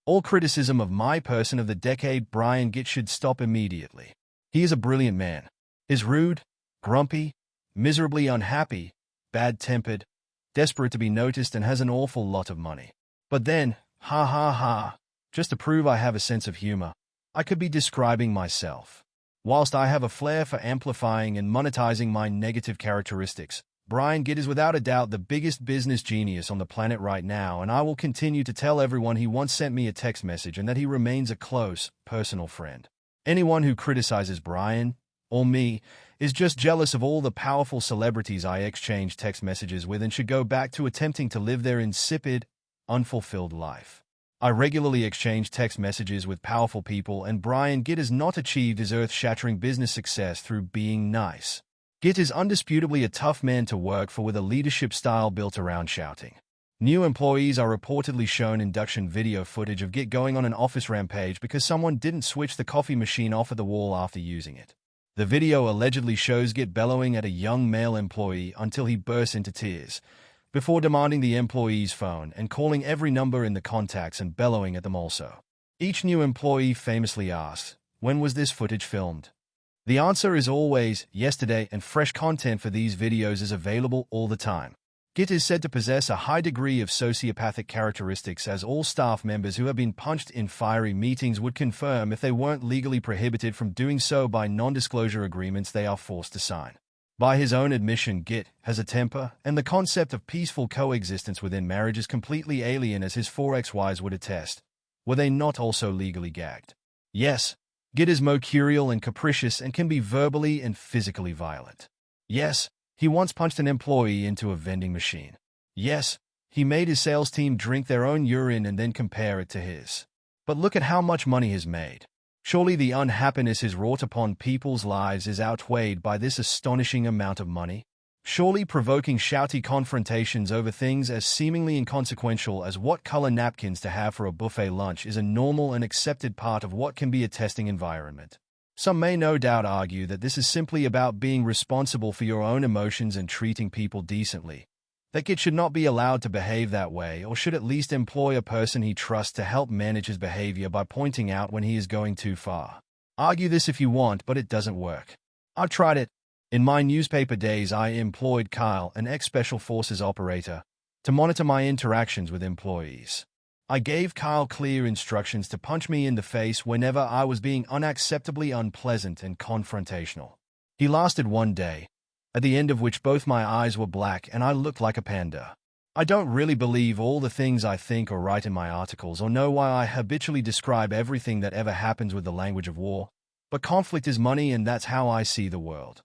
All criticism of my person of the decade Brian Gitt should stop immediately. He is a brilliant man. Is rude, grumpy, miserably unhappy, bad-tempered, desperate to be noticed, and has an awful lot of money. But then, ha ha ha, just to prove I have a sense of humor, I could be describing myself. Whilst I have a flair for amplifying and monetizing my negative characteristics, Brian Gitt is without a doubt the biggest business genius on the planet right now, and I will continue to tell everyone he once sent me a text message and that he remains a close, personal friend. Anyone who criticizes Brian, or me, is just jealous of all the powerful celebrities I exchange text messages with and should go back to attempting to live their insipid, unfulfilled life. I regularly exchange text messages with powerful people, and Brian Gitt has not achieved his earth-shattering business success through being nice. Gitt is undisputably a tough man to work for with a leadership style built around shouting. New employees are reportedly shown induction video footage of Gitt going on an office rampage because someone didn't switch the coffee machine off at the wall after using it. The video allegedly shows Gitt bellowing at a young male employee until he bursts into tears, before demanding the employee's phone and calling every number in the contacts and bellowing at them also. Each new employee famously asks, "When was this footage filmed?" The answer is always yesterday, and fresh content for these videos is available all the time. Gitt is said to possess a high degree of sociopathic characteristics, as all staff members who have been punched in fiery meetings would confirm if they weren't legally prohibited from doing so by non-disclosure agreements they are forced to sign. By his own admission, Gitt has a temper, and the concept of peaceful coexistence within marriage is completely alien, as his 4 ex-wives would attest, were they not also legally gagged. Yes, Gitt is mercurial and capricious and can be verbally and physically violent. Yes, he once punched an employee into a vending machine. Yes, he made his sales team drink their own urine and then compare it to his. But look at how much money he's made. Surely the unhappiness he's wrought upon people's lives is outweighed by this astonishing amount of money? Surely provoking shouty confrontations over things as seemingly inconsequential as what color napkins to have for a buffet lunch is a normal and accepted part of what can be a testing environment. Some may no doubt argue that this is simply about being responsible for your own emotions and treating people decently, that Gitt should not be allowed to behave that way, or should at least employ a person he trusts to help manage his behavior by pointing out when he is going too far. Argue this if you want, but it doesn't work. I've tried it. In my newspaper days, I employed Kyle, an ex-Special Forces operator, to monitor my interactions with employees. I gave Kyle clear instructions to punch me in the face whenever I was being unacceptably unpleasant and confrontational. He lasted one day, at the end of which both my eyes were black and I looked like a panda. I don't really believe all the things I think or write in my articles, or know why I habitually describe everything that ever happens with the language of war, but conflict is money, and that's how I see the world.